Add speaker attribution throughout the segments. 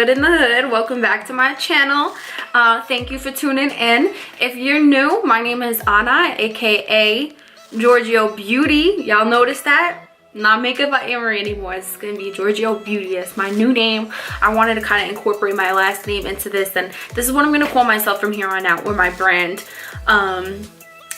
Speaker 1: good in the hood? Welcome back to my channel. Thank you for tuning in. If you're new, my name is Anna, aka Giorgio Beauty. Y'all notice that? Not Makeup by Amory anymore. It's gonna be Giorgio Beauty. It's my new name. I wanted to kind of incorporate my last name into this, and this is what I'm gonna call myself from here on out, or my brand.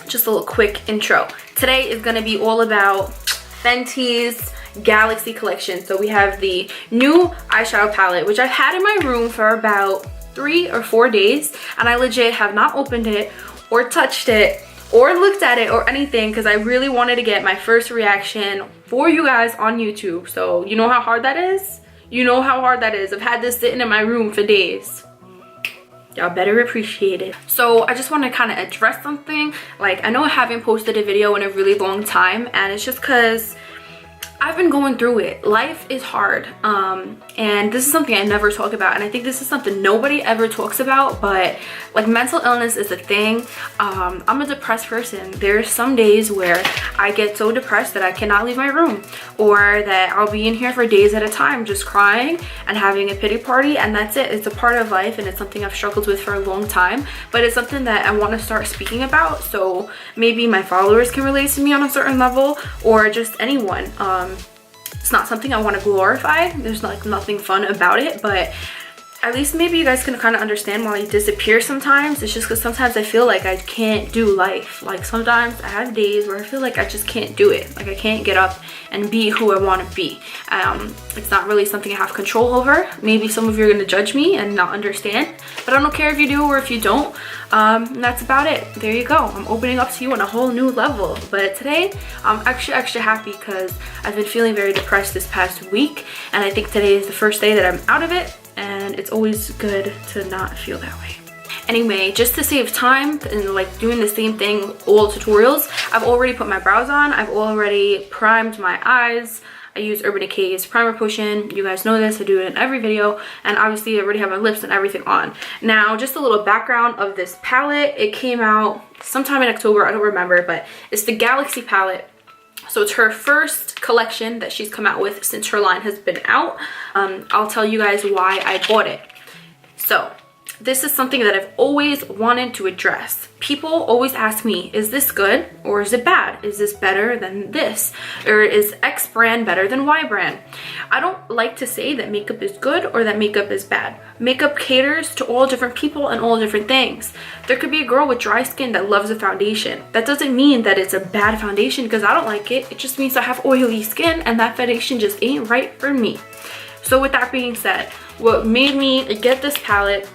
Speaker 1: Just a little quick intro. Today is gonna be all about Fenty's Galaxy collection. So we have the new eyeshadow palette, which I've had in my room for about 3 or 4 days, and I legit have not opened it or touched it or looked at it or anything because I really wanted to get my first reaction for you guys on YouTube. So you know how hard that is? You know how hard that is. I've had this sitting in my room for days. Y'all better appreciate it. So I just want to kind of address something. Like, I know I haven't posted a video in a really long time, and it's just because I've been going through it. Life is hard, and this is something I never talk about, and I think this is something nobody ever talks about, but like, mental illness is a thing. I'm a depressed person. There's some days where I get so depressed that I cannot leave my room, or that I'll be in here for days at a time just crying and having a pity party, and that's it. It's a part of life, and it's something I've struggled with for a long time, but it's something that I want to start speaking about, so maybe my followers can relate to me on a certain level, or just anyone. It's not something I want to glorify. There's like nothing fun about it, but at least maybe you guys can kind of understand why I disappear sometimes. It's just because sometimes I feel like I can't do life. Like, sometimes I have days where I feel like I just can't do it. Like, I can't get up and be who I want to be. It's not really something I have control over. Maybe some of you are going to judge me and not understand, but I don't care if you do or if you don't. And that's about it. There you go. I'm opening up to you on a whole new level. But today I'm extra happy because I've been feeling very depressed this past week, and I think today is the first day that I'm out of it, and it's always good to not feel that way. Anyway, just to save time and like doing the same thing all tutorials, I've already put my brows on. I've already primed my eyes. I use Urban Decay's primer potion. You guys know this, I do it in every video, and obviously I already have my lips and everything on. Now, just a little background of this palette. It came out sometime in October, I don't remember, but it's the Galaxy palette. So it's her first collection that she's come out with since her line has been out. I'll tell you guys why I bought it. So this is something that I've always wanted to address. People always ask me, is this good or is it bad? Is this better than this? Or is X brand better than Y brand? I don't like to say that makeup is good or that makeup is bad. Makeup caters to all different people and all different things. There could be a girl with dry skin that loves a foundation. That doesn't mean that it's a bad foundation because I don't like it. It just means I have oily skin and that foundation just ain't right for me. So with that being said, what made me get this palette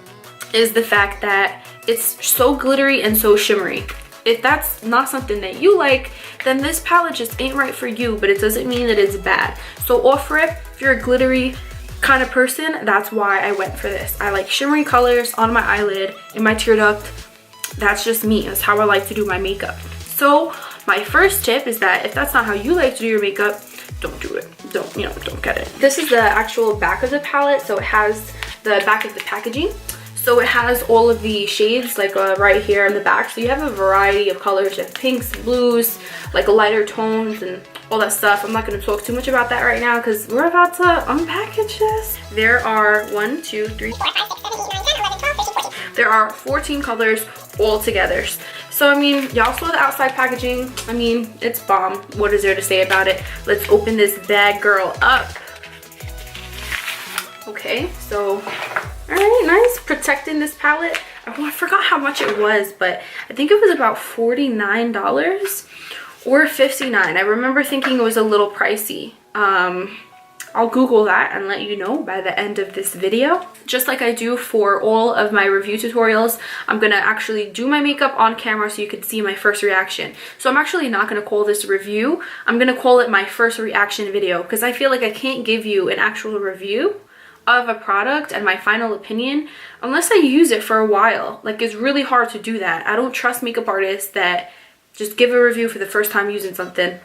Speaker 1: is the fact that it's so glittery and so shimmery. If that's not something that you like, then this palette just ain't right for you, but it doesn't mean that it's bad. So off rip, if you're a glittery kind of person, that's why I went for this. I like shimmery colors on my eyelid, in my tear duct. That's just me. That's how I like to do my makeup. So my first tip is that if that's not how you like to do your makeup, don't do it. Don't get it. This is the actual back of the palette. So it has the back of the packaging. So it has all of the shades like right here in the back. So you have a variety of colors. You have pinks, blues, like lighter tones and all that stuff. I'm not going to talk too much about that right now because we're about to unpackage this. There are 1, 2, 3, 4, 5, 6, 7, 8, 9, 10, 11, 12, 13, 14. There are 14 colors all together. So I mean, y'all saw the outside packaging. I mean, it's bomb. What is there to say about it? Let's open this bad girl up. Okay, so all right, nice. Protecting this palette. I forgot how much it was, but I think it was about $49 or $59. I remember thinking it was a little pricey. I'll Google that and let you know by the end of this video. Just like I do for all of my review tutorials, I'm gonna actually do my makeup on camera so you can see my first reaction. So I'm actually not gonna call this a review. I'm gonna call it my first reaction video because I feel like I can't give you an actual review of a product and my final opinion unless I use it for a while. Like, it's really hard to do that. I don't trust makeup artists that just give a review for the first time using something.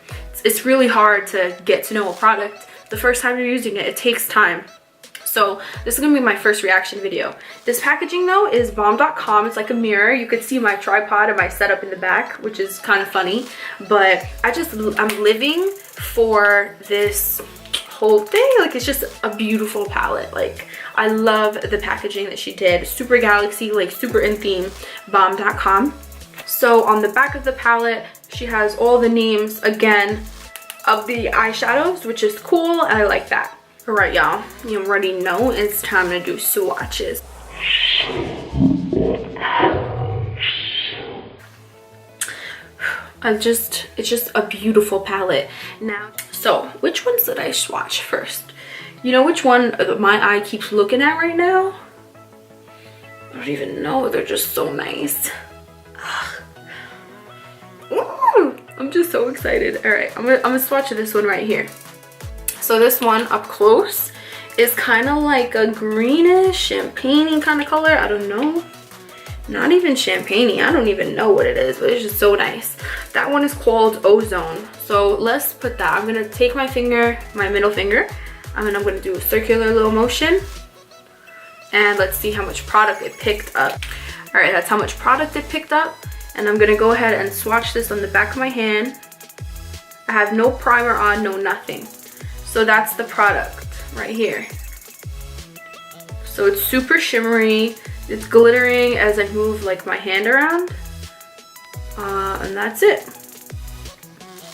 Speaker 1: It's really hard to get to know a product the first time you're using it. It takes time. So this is gonna be my first reaction video. This packaging though is bomb.com. It's like a mirror. You could see my tripod and my setup in the back, which is kind of funny, but I'm living for this whole thing. Like, it's just a beautiful palette. Like, I love the packaging that she did. Super Galaxy, like super in theme, bomb.com. So on the back of the palette, she has all the names again of the eyeshadows, which is cool. I like that. All right, y'all, you already know it's time to do swatches. It's just a beautiful palette. Now, so which ones did I swatch first? You know which one my eye keeps looking at right now? I don't even know. They're just so nice. Ooh, I'm just so excited. All right, I'm gonna swatch this one right here. So this one up close is kind of like a greenish champagne kind of color. I don't know. Not even champagne. I don't even know what it is, but it's just so nice. That one is called Ozone. So let's put that. I'm gonna take my finger, my middle finger, and then I'm gonna do a circular little motion. And let's see how much product it picked up. All right, that's how much product it picked up. And I'm gonna go ahead and swatch this on the back of my hand. I have no primer on, no nothing. So that's the product right here. So it's super shimmery. It's glittering as I move like my hand around. And that's it.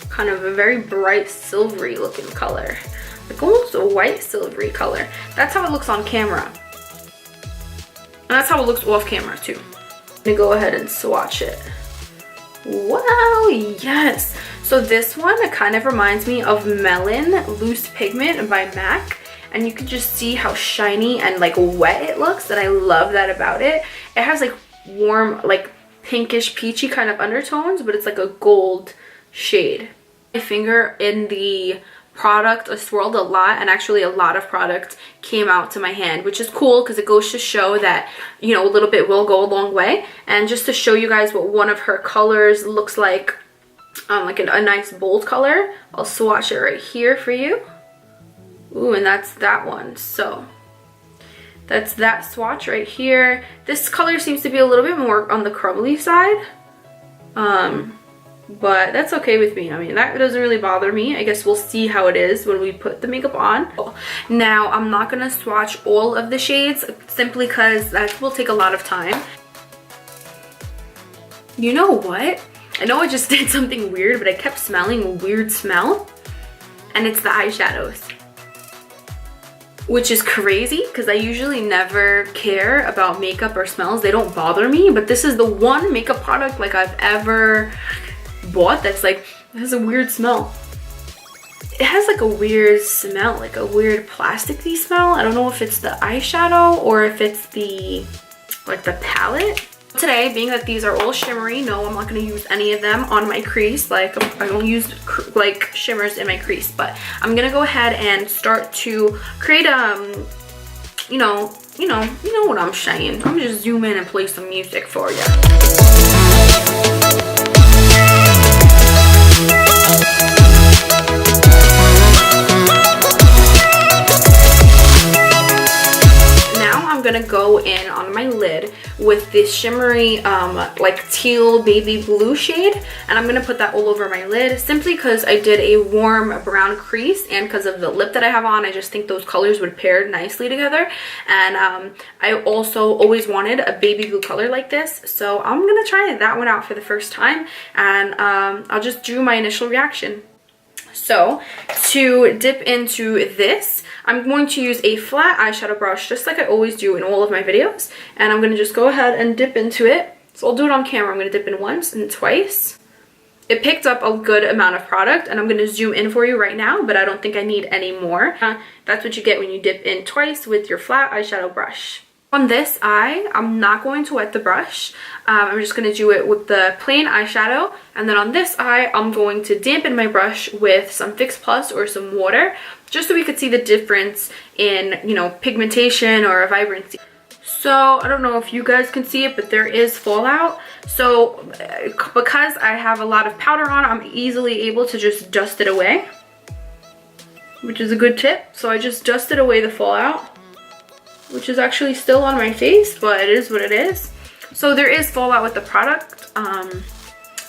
Speaker 1: Kind of a very bright silvery looking color. Like almost a white silvery color. That's how it looks on camera. And that's how it looks off camera too. I'm gonna go ahead and swatch it. Wow, yes. So this one, it kind of reminds me of Melon Loose Pigment by MAC. And you can just see how shiny and like wet it looks, and I love that about it. It has like warm, like pinkish peachy kind of undertones, but it's like a gold shade. My finger in the product, I swirled a lot, and actually a lot of product came out to my hand, which is cool because it goes to show that, you know, a little bit will go a long way. And just to show you guys what one of her colors looks like a nice bold color, I'll swatch it right here for you. Ooh, and that's that one. So that's that swatch right here. This color seems to be a little bit more on the crumbly side, but that's okay with me. I mean, that doesn't really bother me. I guess we'll see how it is when we put the makeup on. Now, I'm not gonna swatch all of the shades simply because that will take a lot of time. You know what? I know I just did something weird, but I kept smelling a weird smell, and it's the eyeshadows. Which is crazy because I usually never care about makeup or smells. They don't bother me, but this is the one makeup product like I've ever bought that's like, it has a weird smell. It has like a weird smell, like a weird plasticky smell. I don't know if it's the eyeshadow or if it's the, like the palette. Today, being that these are all shimmery, no, I'm not going to use any of them on my crease. Like, I don't use like shimmers in my crease, but I'm going to go ahead and start to create you know what I'm saying. I'm gonna just zoom in and play some music for you. I'm gonna go in on my lid with this shimmery like teal baby blue shade, and I'm gonna put that all over my lid simply because I did a warm brown crease, and because of the lip that I have on, I just think those colors would pair nicely together. And I also always wanted a baby blue color like this, so I'm gonna try that one out for the first time, and I'll just do my initial reaction. So to dip into this, I'm going to use a flat eyeshadow brush just like I always do in all of my videos, and I'm going to just go ahead and dip into it. So I'll do it on camera. I'm going to dip in once and twice. It picked up a good amount of product, and I'm going to zoom in for you right now, but I don't think I need any more. That's what you get when you dip in twice with your flat eyeshadow brush. On this eye, I'm not going to wet the brush. I'm just going to do it with the plain eyeshadow. And then on this eye, I'm going to dampen my brush with some Fix Plus or some water, just so we could see the difference in, you know, pigmentation or vibrancy. So I don't know if you guys can see it, but there is fallout. So because I have a lot of powder on, I'm easily able to just dust it away, which is a good tip. So I just dusted away the fallout, which is actually still on my face, but it is what it is. So there is fallout with the product.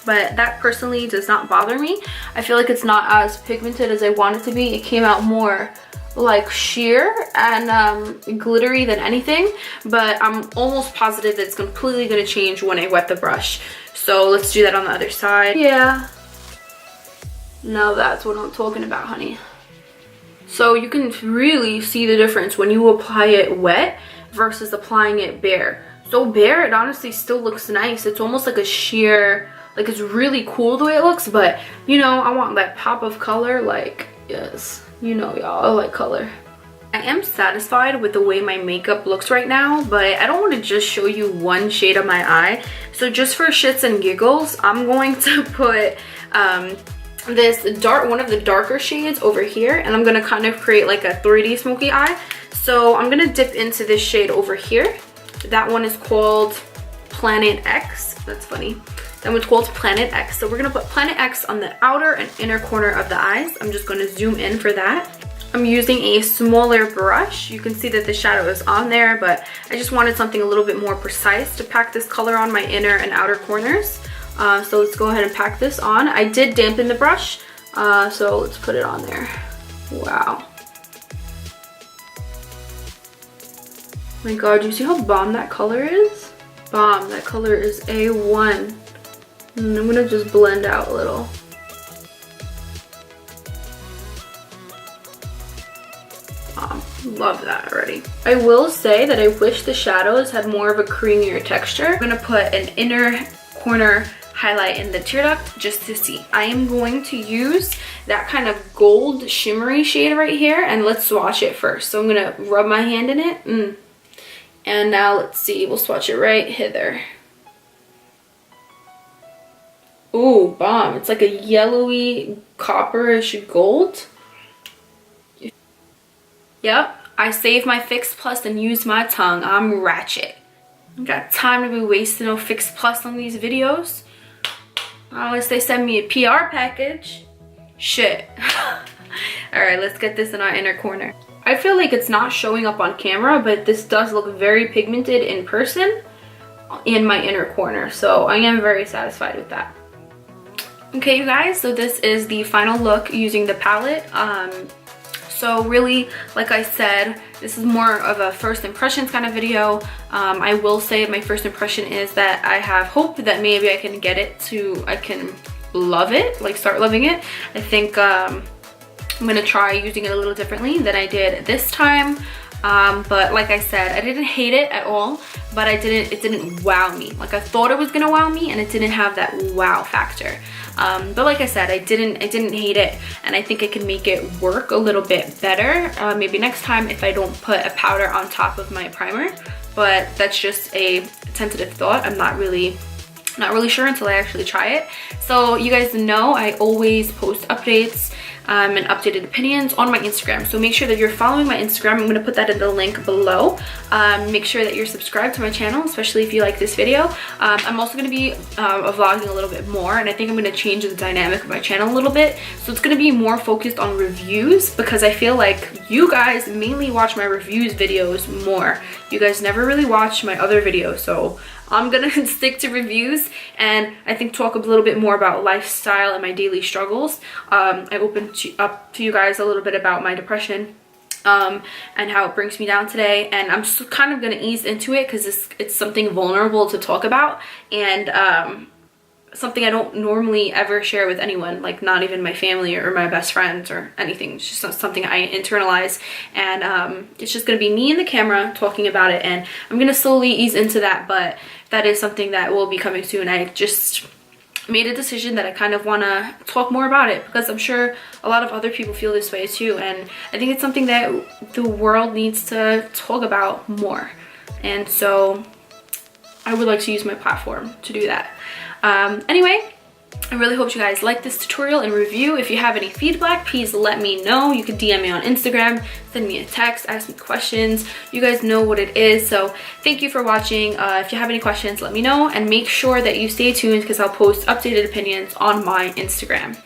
Speaker 1: but that personally does not bother me. I feel like it's not as pigmented as I want it to be. It came out more like sheer and glittery than anything, but I'm almost positive that it's completely gonna change when I wet the brush. So let's do that on the other side. Yeah, now that's what I'm talking about, honey. So you can really see the difference when you apply it wet versus applying it bare. So bare, it honestly still looks nice. It's almost like a sheer, like it's really cool the way it looks, but you know, I want that pop of color. Like, yes, you know, y'all, I like color. I am satisfied with the way my makeup looks right now, but I don't want to just show you one shade of my eye. So just for shits and giggles, I'm going to put one of the darker shades over here, and I'm gonna kind of create like a 3D smoky eye. So I'm gonna dip into this shade over here. That one is called Planet X. That's funny. That one's called Planet X. So we're gonna put Planet X on the outer and inner corner of the eyes. I'm just gonna zoom in for that. I'm using a smaller brush. You can see that the shadow is on there, but I just wanted something a little bit more precise to pack this color on my inner and outer corners. So let's go ahead and pack this on. I did dampen the brush, so let's put it on there. Wow. My God, do you see how bomb that color is? Bomb, that color is A1. And I'm gonna just blend out a little. Love that already. I will say that I wish the shadows had more of a creamier texture. I'm gonna put an inner corner highlight in the tear duct just to see. I am going to use that kind of gold shimmery shade right here, and let's swatch it first. So I'm gonna rub my hand in it. And now let's see, we'll swatch it right hither. Ooh, bomb. It's like a yellowy copperish gold. Yep, I saved my Fix Plus and used my tongue. I'm ratchet. I got time to be wasting no Fix Plus on these videos. Unless they send me a PR package. Shit. Alright, let's get this in our inner corner. I feel like it's not showing up on camera, but this does look very pigmented in person in my inner corner. So I am very satisfied with that. Okay, you guys, so this is the final look using the palette. So really, like I said, this is more of a first impressions kind of video. I will say my first impression is that I have hope that maybe I can get it to, I can love it, like start loving it. I think I'm gonna try using it a little differently than I did this time. But like I said, I didn't hate it at all, but it didn't wow me. Like I thought it was gonna wow me, and it didn't have that wow factor. But like I said, I didn't hate it, and I think I can make it work a little bit better. Maybe next time if I don't put a powder on top of my primer, but that's just a tentative thought. I'm not really sure until I actually try it. So you guys know I always post updates and updated opinions on my Instagram. So make sure that you're following my Instagram. I'm gonna put that in the link below. Make sure that you're subscribed to my channel, especially if you like this video. I'm also gonna be vlogging a little bit more, and I think I'm gonna change the dynamic of my channel a little bit. So it's gonna be more focused on reviews, because I feel like you guys mainly watch my reviews videos more. You guys never really watch my other videos, so I'm gonna stick to reviews, and I think talk a little bit more about lifestyle and my daily struggles. I opened up to you guys a little bit about my depression and how it brings me down today, and I'm kind of gonna ease into it because it's something vulnerable to talk about, and something I don't normally ever share with anyone, like not even my family or my best friends or anything. It's just something I internalize, and it's just gonna be me and the camera talking about it, and I'm gonna slowly ease into that, but that is something that will be coming soon. I just made a decision that I kind of want to talk more about it, because I'm sure a lot of other people feel this way too, and I think it's something that the world needs to talk about more, and so I would like to use my platform to do that. Anyway, I really hope you guys like this tutorial and review. If you have any feedback, please let me know. You can DM me on Instagram, send me a text, ask me questions. You guys know what it is. So thank you for watching. If you have any questions, let me know, and make sure that you stay tuned because I'll post updated opinions on my Instagram.